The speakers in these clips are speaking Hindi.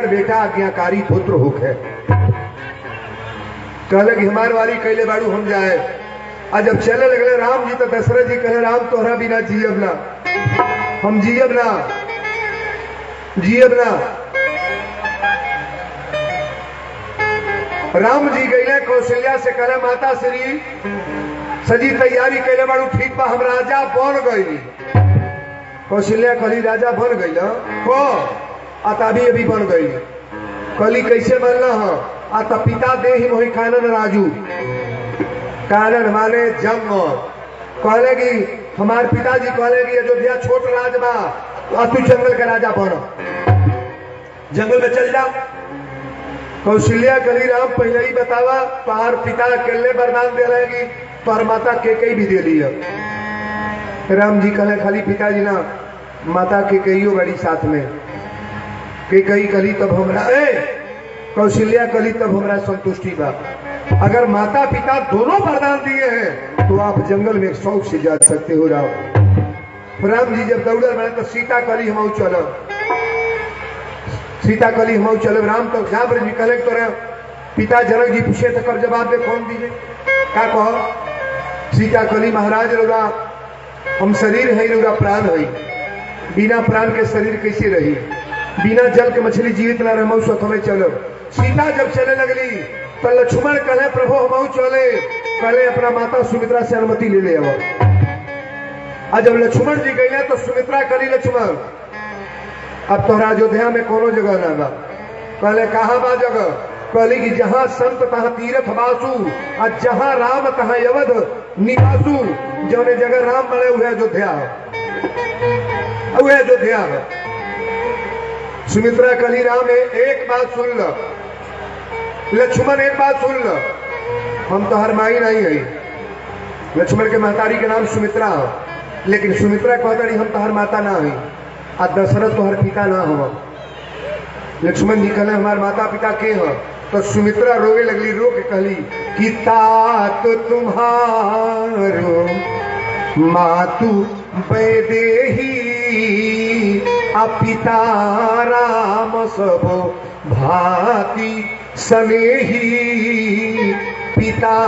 बेटा आज्ञाकारी पुत्र होके कहले कि हमार वाली कैले बाड़ू हम जाए। आज जब चले लगले राम जी तो दशरथ जी कहे राम तोहरा बिना जियब ना, हम जियब ना, जियब ना। राम जी गईले कौशल्या से कहले माता श्री सजी तैयारी कैले बाड़ू ठीक बा हम राजा बन गई। कौशल्या कहली राजा बन गई को आता अभी बन गई। कहली कैसे बनना है आता पिता दे ही मोहि कानन राजू, कानन माने जंग। कहले कि हमारे पिताजी कहले कि अयोध्या छोट राज बा तू जंगल का राजा बन, जंगल में चल जा। कौशल्या कहली राम पहले ही बतावा तोहार पिता अकेले वरदान दे रहे कि तोहर माता के भी दे लिया। राम जी कहले खाली पिताजी ना माता के कईयो बड़ी साथ में के कई कली तब हमरा कौशल्या कली तब हमरा संतुष्टि बा। अगर माता पिता दोनों वरदान दिए हैं तो आप जंगल में शौक से जा सकते हो। राम जी जब दौड़ल बने तो सीता कली हम चलो, सीता कली हम चलो। राम तो जाबर जी कहले तोरे पिता जनक जी पूछे तो कर जवाब दे कौन दीजिए का कहो। सीता कली महाराज रौरा हम शरीर है रौरा प्राण है, बिना प्राण के शरीर कैसे रही, बिना जल के मछली जीवित ना रह सो हमें चलो। सीता जब चले लगली तो लक्ष्मण कहले प्रभु हम चले, कहले अपना माता सुमित्रा से अनुमति ले ले। अब जब लक्ष्मण जी गए तो सुमित्रा कली लक्ष्मण अब तोहरा अयोध्या में कोनो जगह ना बा। कहले कहा बा जगह, कहली कि जहां संत तहां तीर्थ बासु और जहां राम तहां अवध निवासु। जौने जगह राम बने हुए अयोध्या है, वह अयोध्या है। सुमित्रा कली राम एक बात सुन लो, लक्ष्मण एक बात सुन लो, हम तो हर माई नहीं है। लक्ष्मण के महतारी के नाम सुमित्रा है, लेकिन सुमित्रा कहता हम तो हर माता ना है और दशरथ तो हर पिता ना हो। लक्ष्मण जी कहले हमारे माता पिता के हो। तो सुमित्रा रोवे लगली, रो के कहली कि तात तुम्हारो मातु वैदेही पिता राम सब भाति स्नेही, पिता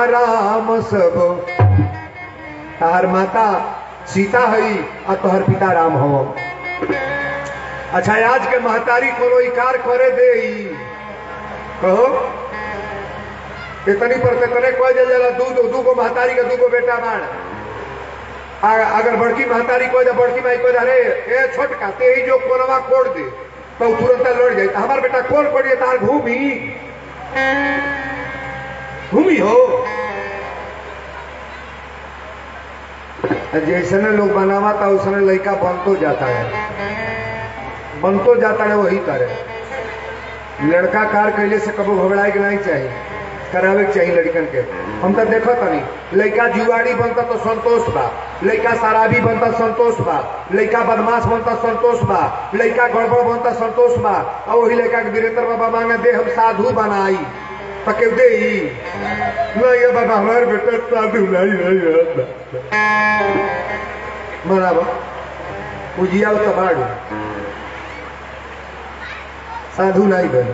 राम सब। तार माता सीता है और तोहर पिता राम हो। अच्छा आज के महतारी कोनो इकार करे दे कहो इतनी पर तने कह दे जला दू को महतारी के दू को बेटा बाण। अगर बड़की महतारी कह दे बड़की माई कह अरे ए छोटका ते ही जो कोनवा कोड़ दे तो तुरंत लड़ जाए। हमार बेटा कौन कोड़िए तार घूमी घूमी हो। जैसे लोग बनावा था उसने लड़का बनतो जाता है, बनतो जाता है वही करे। लड़का कार कैले से कबो घबराए के नहीं चाहिए, करावे के चाहिए लड़कन के। हम तो देखो तनी लड़का जुआड़ी बनता तो संतोष बा, लड़का शराबी बनता संतोष बा, लड़का बदमाश बनता संतोष बा, लड़का गड़बड़ बनता संतोष बा। और वही लड़का के वीरेंद्र बाबा मांगे दे हम साधु बनाई पके दे नहीं बाबा हमारे बेटा साधु नहीं बराबर उजिया तबाड़ू साधु नहीं बने।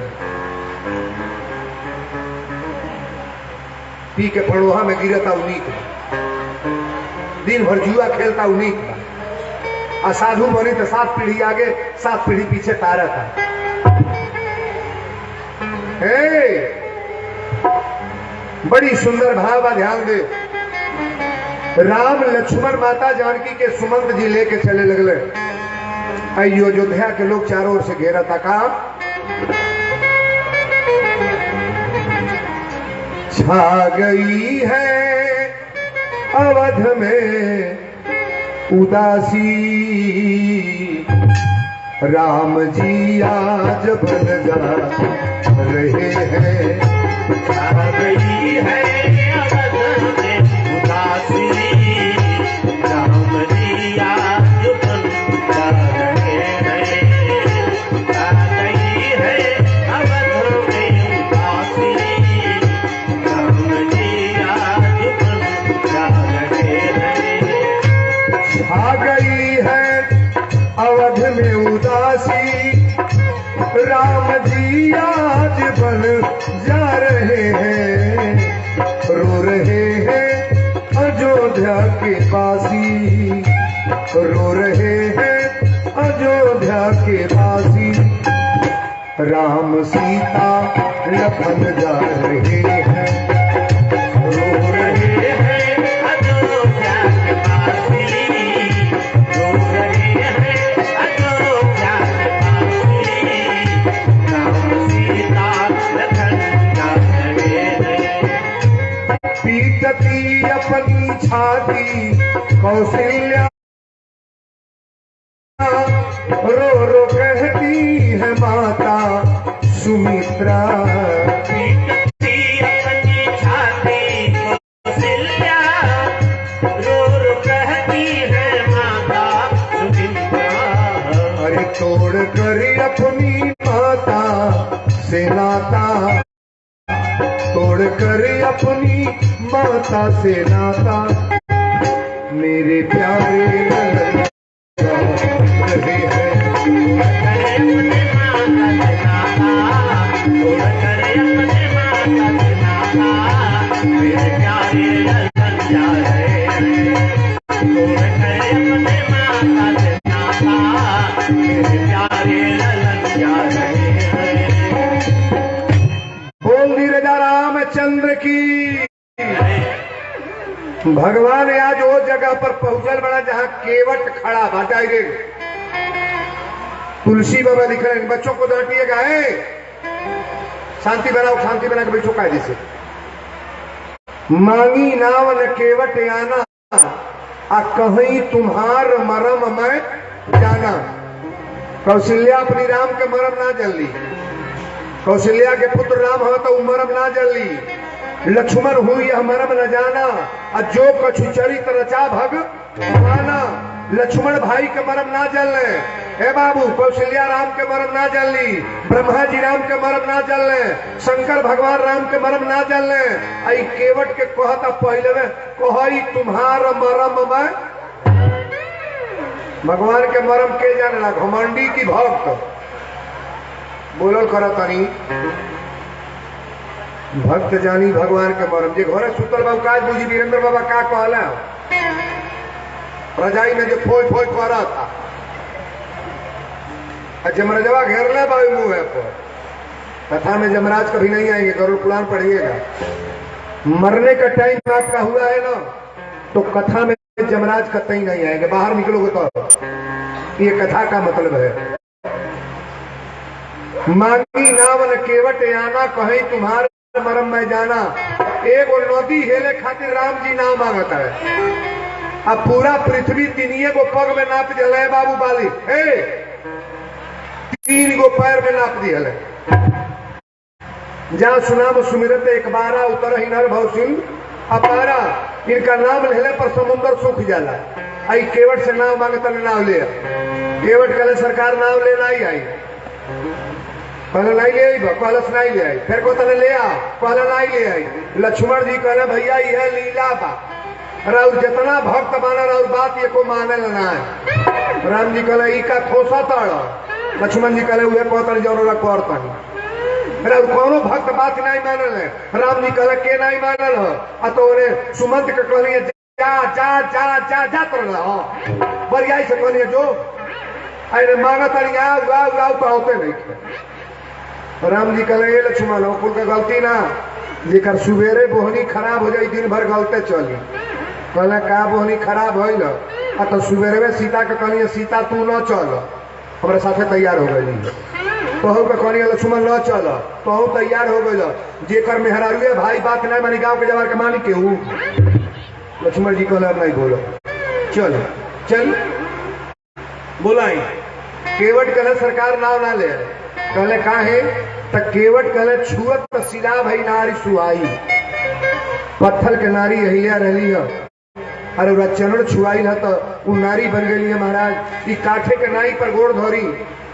पी के फड़ोहा में गिरता उनीक, दिन भर जुआ खेलता उनीक, और साधु बनी तो 7 पीढ़ी आगे 7 पीढ़ी पीछे तारा था। बड़ी सुंदर भाव, ध्यान दे। राम लक्ष्मण माता जानकी के सुमंत जी लेके चले लगले। अयोध्या के लोग चारों ओर से घेरा था। का छा गई है अवध में उदासी, राम जी आज बन जा रहे हैं। छा गई है अवध में उदासी, राम जी आज बन जा रहे हैं। छा गई है अवध में उदासी, राम जी आज बन जा रहे हैं। छा गई है अवध में उदासी, राम राम जी आज बन जा रहे हैं, रो रहे हैं अयोध्या के वासी, रो रहे हैं अयोध्या के वासी। राम सीता लखन जा रहे हैं, रो रहे हैं अयोध्या के वासी, रो रहे हैं अयोध्या के वासी। राम सीता लखन जा रहे हैं। पीटती अपनी छाती कौशल्या, रो रो कहती है माता सुमित्रा। पीटती अपनी छाती कौशल्या, रो रो कहती है माता सुमित्रा। अरे तोड़ कर अपनी माता से नाता, तोड़ कर अपनी माता से नाता, मेरे प्यारे ललन रहे हैं। बोल दी राजा रामचंद्र की। भगवान आज वो जगह पर पहुंचल बड़ा जहां केवट खड़ा बा डायरेक्ट। तुलसी बाबा लिख रहे हैं बच्चों को डांटिएगा, है शांति बनाओ, शांति बना के बैठो कायदे से। मांगी नाव न केवट आना, आ कहीं तुम्हार मरम मैं जाना। कौशल्या अपनी राम के मरम ना जल्ली, कौशल्या के पुत्र राम हो तो मरम ना जल्ली। लक्ष्मण हुई यह मरम न जाना, और जो कछु चरित रचा भगवाना। लक्ष्मण भाई के मरम ना जलने, हे बाबू कौशल्या राम के मरम ना जलनी, ब्रह्मा जी राम के मरम ना जलने, शंकर भगवान राम के मरम ना जलने। आई केवट के कहता पहले में कही तुम्हार मरम मैं। भगवान के मरम के जाने घमंडी की भक्त बोलो करतनी। भक्त जानी भगवान के मरम। जे घरे सुतल बाबू काज बुझी वीरेंद्र बाबा का कहला रजाई में जो फोई फोई कह रहा था, जमराजवा घेर ले बाबू मुंह है पर। कथा में जमराज कभी नहीं आएंगे, गरुड़ पुराण पढ़िएगा। मरने का टाइम आपका हुआ है ना, तो कथा में जमराज कतई नहीं आएंगे, बाहर निकलोगे तो। ये कथा का मतलब है। मांगी नाव न केवट आना, कहीं तुम्हारे मरम में जाना। एक नदी हेले खातिर राम जी नाम मांगता है। अब पूरा पृथ्वी तीनिए को पग में नाप दिया है बाबू बाली, 3 गो पैर में नाप दिया है। जहां सुनाम सुमिरत एक बारा उतर ही नर भवसिन अपारा। इनका नाम लेने पर समुद्र सूख जाला। आई केवट से नाम मांगता नाम ले, केवट कल सरकार नाम लेना ही आई, पहले नहीं ले आई, कहलस नहीं ले आई, फिर को तने ले आ, पहले नहीं ले आई। लक्ष्मण जी कहले भैया यह लीला बा, राउर जितना भक्त माना राउर बात ये को माने लेना है। राम जी कहले ई का ठोसा तड़। लक्ष्मण जी कहले उहे कहतन जरूर करतन। राउर कोनो भक्त बात नहीं मानल है। राम जी कहले के नहीं मानल हो, आ तो उन्हें सुमंत के कहलिए जा जा जा जा जा तो रहा बरियाई से कहलिए जो अरे मांगत आओ तो होते नहीं। राम जी कहले ये लक्ष्मण हो कुल का गलती ना, जेकर सुबेरे बोहनी खराब हो जाई दिन भर गलते चली। कहला का बोहनी खराब होइल, आ तो सुबेरे में सीता के कहलिए सीता तू न चल, हमारे साथे तैयार हो गई। तहु के कहलिए लक्ष्मण न चल, तहु तैयार हो गई। जेकर मेहरारू भाई बात नहीं मानी, गाँव के जवार के मानी केहू। लक्ष्मण जी कहला नहीं बोलो, चल चल बोलाई। केवट कहले सरकार नाव ना ले, कहले का है त केवट कहले छुअत त सिला भई नारी सुहाई। पत्थर के नारी अहिल्या रहली है, अरे वह चरण छुआई है तो वो नारी बन गई है महाराज। ई काठे के नाई पर गोड़ धोरी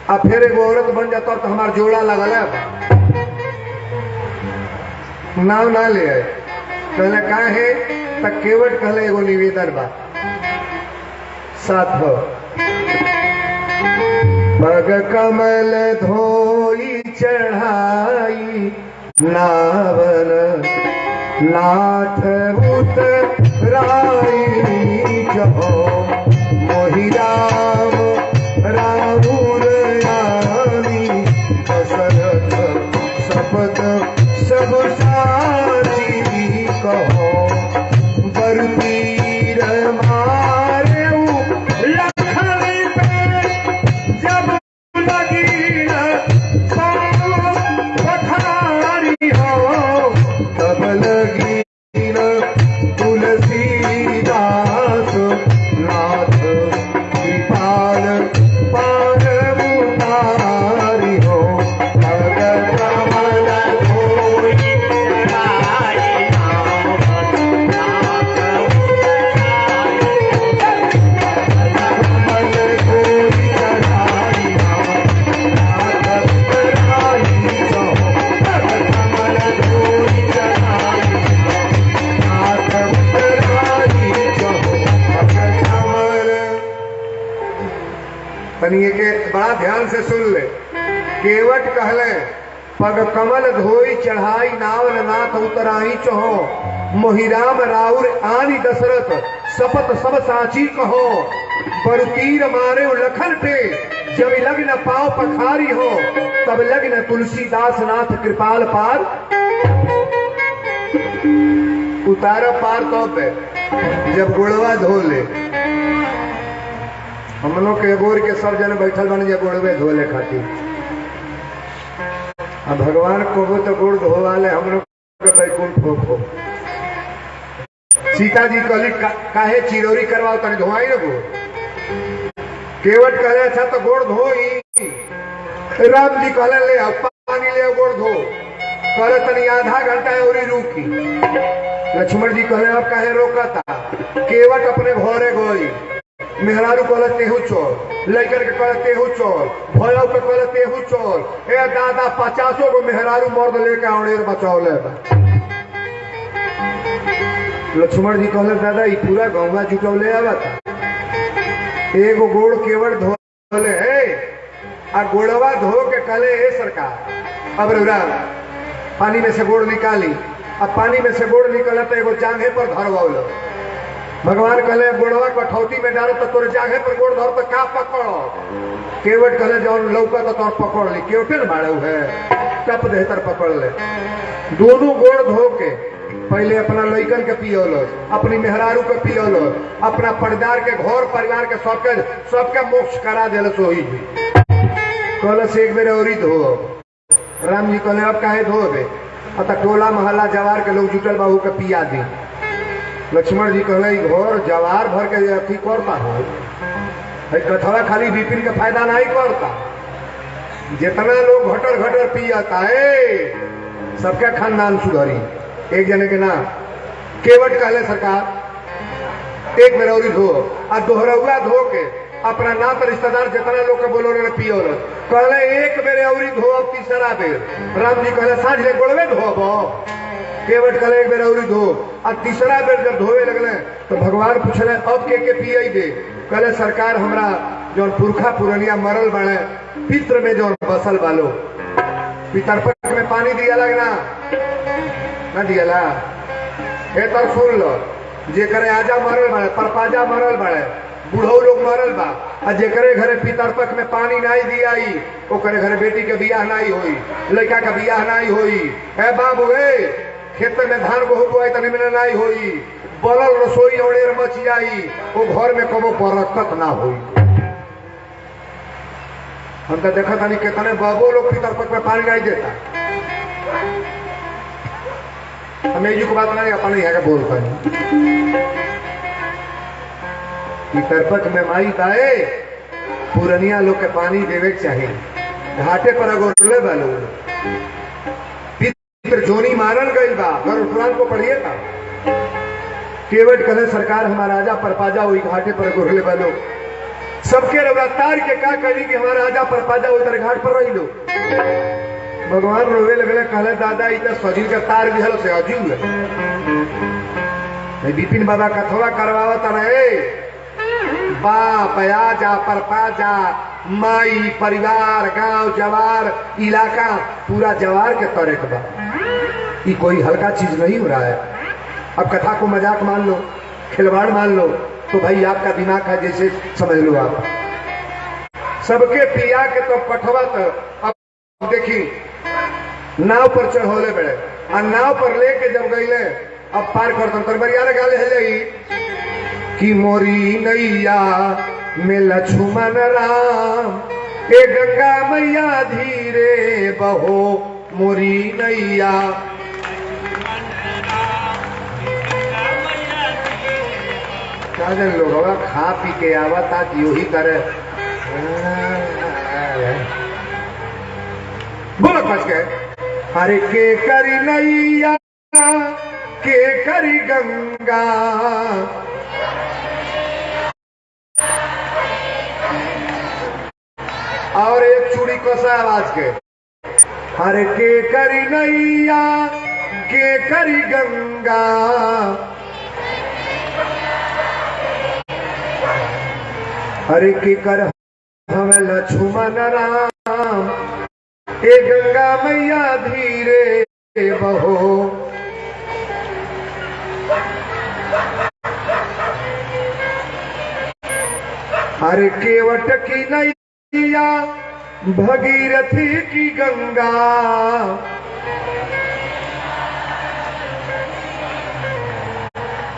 आ फिर एगो औरत बन जाता तो हमार जोड़ा लगल है। नाव ना ले आए, कहले का है त केवट कहले एगो निवेदन बा साथ हो। पग कमल धोई चढ़ाई नावन नाथ उतराई जहो मोहि राम राहुल आनी दशरथ सपत सब साची कहो बरपीर मारे लखन पे जब लगी पठारी हो तब लगी तुलसीदास नाथ कृपाल पार उतारी हो पग कमल कोई चढ़ाई नावन नाथ कमल कोई चढ़ाई नाथ उतराई कहो पग कमल कोई चढ़ाई नाथ उतराई कहो पग कमल। तनिए के बड़ा ध्यान से सुन ले। केवट कहले पग कमल धोई चढ़ाई नावन नाथ उतराई चहो मोहि राम राउर आनी दशरथ सपत सब साची कहो बरुतीर मारे लखन पे जब लग्न पाव पखारी हो तब लग्न तुलसीदास नाथ कृपाल पार उतारा पार तो पे जब गुड़वा धो ले। हम लोग के गोर के सब जन बैठल बन जब गुड़वे धोले खातिर अब भगवान को तो गुड़ धोवाले हम लोग के बैकुंठ हो। सीता जी कहली काहे चिरौरी करवाओ तनी धोआई ना गुड़। केवट कहले अच्छा तो गोड़ धोई। राम जी कहले ले अब पानी ले गोड़ धो कहले तनी आधा घंटा और रुकी। लक्ष्मण जी कहले अब काहे रोकता। केवट अपने घरे गई मेहरारू कहले तेहू चल लड़कर के कहले तेहू चल भैया के कहले तेहू चल ए दादा 50 गो मेहरारू मर्द लेके औड़ेर बचौले बा। लक्ष्मण जी कहले दादा ई पूरा गौवा जुटौले आवता एगो गोड़ केवट धोले है आ गोड़वा धो के कहले हे सरकार अब रउरा पानी में से गोड़ निकाली। अब पानी में से गोड़ निकला तो एगो जांघे पर धरवाओ। भगवान कहले गोड़वा कठौती में डालो तो तोरे जांघे पर गोड़ धर तो का पकड़ो। केवट कहले जौन लौका तो तोर पकड़ ली केवटे न मारे है टप देहतर पकड़ ले। दोनों गोड़ धो के पहले अपना लइकन के पियोलो अपनी मेहरारू के पियोलो अपना परिवार के घर परिवार के सबके मोक्ष करा देल सोही जी कहले से एक बेर औरी धो। राम जी कहले अब काहे धोबे अत टोला महला जवार के लोग जुटल बाहू के पिया दी। लक्ष्मण जी कहले घर जवार भर के अथी करता हो कथवा खाली विपिन के फायदा नहीं करता जितना लोग घटर घटर पियाता है सबका खानदान सुधरी एक जने के नाम। केवट कहले सरकार एक बेर औरी धो आ दोहरौआ धो के अपना नात रिश्तेदार जितना लोग के बोलो पियो कहले एक बेर औरी धो अब तीसरा बेर। राम जी कहले साँझ ले गोड़वे धोबो। केवट कहले एक बेर औरी धो आ तीसरा बेर जब धोवे लगले तो भगवान पूछले अब के पियई दे। कहले सरकार हमरा जौन पुरखा पुरनिया मरल बने पित्र में जौन बसल बालो पितरपक में पानी दिया लगना न दियला ए तर सुन लो जेकरे आजा मरल बने परपाजा मरल बने बूढ़ो लोग मरल बा आ जेकरे घरे पितरपक में पानी नहीं दियाई ओकरे घरे बेटी के बियाह नहीं होई लड़का का बियाह नहीं होई। ए बाबू ए खेत में धान गेहूं बोआई तनी में नहीं होई बलल रसोई औड़ेर मच जाई वो घर में कबो बरकत ना होई। हम तो देखा था कितने बाबू लोग पितरपक में पानी नहीं देता। हमें ये बात नहीं अपने यहाँ बोल पानी पितरपक में माई दाए पुरनिया लोग के पानी देवे चाहिए घाटे पर अगोरले बालो पितर जोनी मारल गई बा घर पुराण को पढ़िए था। केवट कहले सरकार हमारा राजा परपाजा हुई घाटे पर गोरले बालो सबके रवतार के का करी कि हमारा राजा परपाजा उतर घाट पर रही लो। भगवान रोवे लगले कहले दादा इधर शरीर का तार भी हल से अजीब है। विपिन बाबा कथवा करवावत रहे बाप आजा परपाजा माई परिवार गांव जवार इलाका पूरा जवार के तरह बा। ये कोई हल्का चीज नहीं हो रहा है। अब कथा को मजाक मान लो, खिलवाड़ मान लो तो भाई आपका दिमाग है जैसे समझ लो आप। सबके पिया के तो पठवा तो अब देखी नाव पर चढ़ोले बड़े और नाव पर लेके जब गईले अब पार कर तो बरियार गाले है जाई कि मोरी नैया में लक्ष्मण राम ए गंगा मैया धीरे बहो मोरी नैया। लोग खा पी के आवता यू ही करे बोलो बच गए। अरे के करी नैया के करी गंगा और एक चूड़ी कोसा आवाज के अरे के करी नैया के करी गंगा हरे के कर हमें लक्ष्मण राम ए गंगा मैया धीरे बहो। हरे केवट की नैया भगीरथी की गंगा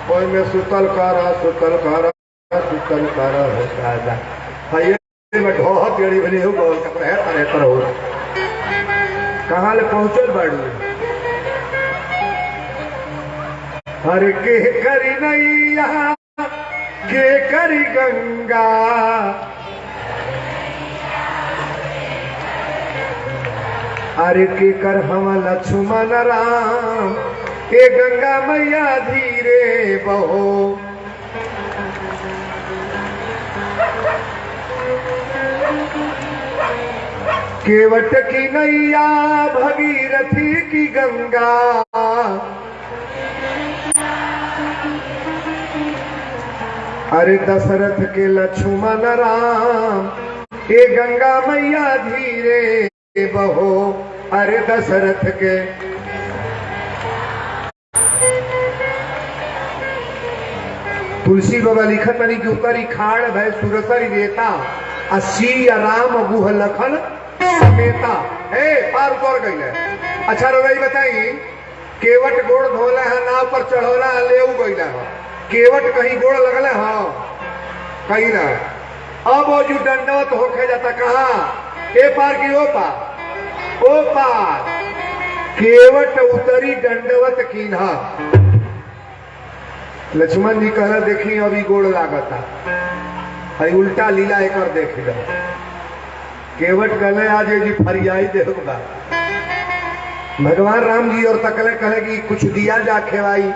कोई में सुतल कर सुतल कर सुतल कर में ढोहत जड़ी बनी हो गोल कपड़ा है तरह तरह हो कहाँ ले पहुंचल बाड़ू। हर के करी नैया के करी गंगा अरे के कर हम लक्ष्मण राम ए गंगा मैया धीरे बहो। केवट की नैया भगीरथी की गंगा अरे दशरथ के लक्ष्मण राम ए गंगा मैया धीरे बहो। अरे दशरथ के तुलसी बाबा लिखत नहीं कि उतरी खाड़ भय सुरसरी देता असी राम गुह लखन समेता हे पार उतर गई है। अच्छा रो रही बताई केवट गोड़ धोला है नाव पर चढ़ोला ले गईला है केवट कहीं गोड़ लगले हाँ कहीं ना। अब वो जो दंडवत होके जाता कहा ए पार की ओ पार केवट उतरी दंडवत की ना। लक्ष्मण जी कहला देखी अभी गोड़ लागता है उल्टा लीला एक और देख लो। केवट कहले आज जी फरियाई देखा भगवान राम जी और तकले कहे कि कुछ दिया जा खेवाई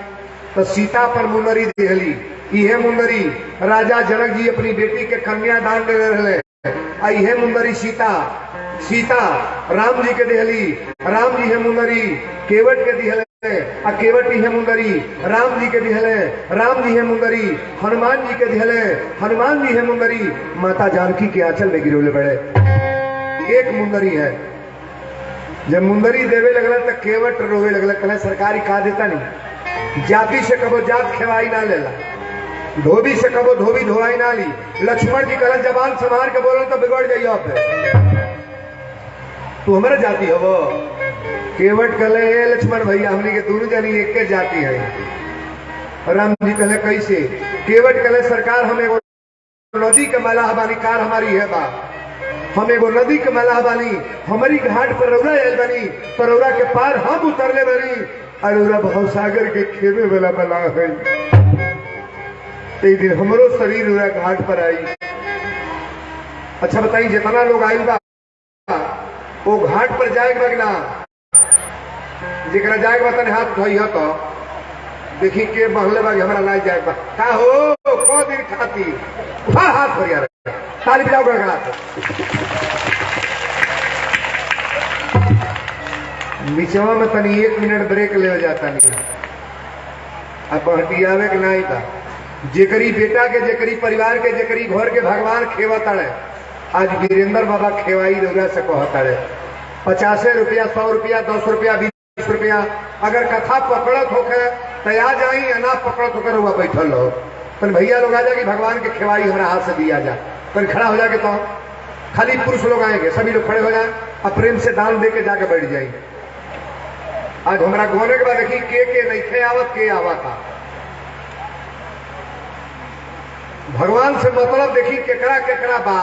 तो सीता पर मुंदरी देहली इहे मुंदरी राजा जनक जी अपनी बेटी के कन्यादान दे रहे इहे मुंदरी सीता राम जी के देहली राम जी है मुंदरी केवट के दिहले आ केवट ही है मुंदरी राम जी के दिहले राम जी है मुंदरी हनुमान जी के दिहले हनुमान जी है मुंदरी माता जानकी के आंचल में गिरोले बड़े एक मुंदरी है। जब मुंदरी देवे लगला तो केवट रोवे लगला कहला सरकारी का देता नहीं जाति से कबो जात खेवाई ना लेला धोबी से कबो धोबी धोवाई ना ली। लक्ष्मण जी कहला जबान संभार के बोलो तो बिगड़ जाइयो आप तू हमारे जाति हो वो केवट कहले लक्ष्मण भैया हमने के दोनों जानी एक के जाति है। राम जी कहले कैसे केवट कहले सरकार हम एगो नदी के मलाह बानी कार हमारी है बा हम एगो नदी के मलाह बानी हमारी घाट पर रौरा आयल बनी तो रौरा के पार हम उतरले बनी अरौरा भवसागर के खेमे वाला बना है। एक दिन हमरो शरीर रौरा घाट पर आई। अच्छा बताइए जितना लोग आयल बा वो घाट पर जाएगा कि ना जरा जाएगा तने हाथ धोई हो तो देखी के बहले बाग हमारा ना जाएगा का हो को दिन खाती हाथ भरिया ताली बजाओ गड़गड़ा बिचवा में तनी 1 मिनट ब्रेक ले जाता नहीं अब हटियावे के नहीं था जेकरी बेटा के जेकरी परिवार के जेकरी घर के भगवान खेवत है आज वीरेंद्र बाबा खेवाई रउरा से कहता है 50 रुपया 100 रुपया 10 रुपया 20 रुपया अगर कथा पकड़त होके तो आ जाई या ना पकड़त होकर हुआ बैठल रहो तो भैया लोग आ जाए कि भगवान के खेवाई हमारा हाथ से दिया जाए तो खड़ा हो जाके तो खाली पुरुष लोग आएंगे सभी लोग खड़े हो जाए और प्रेम से दान दे के जाके बैठ जाएंगे। आज हमारा गोने के बाद देखी के नहीं थे आवत के आवा था भगवान से मतलब देखी केकरा केकरा बा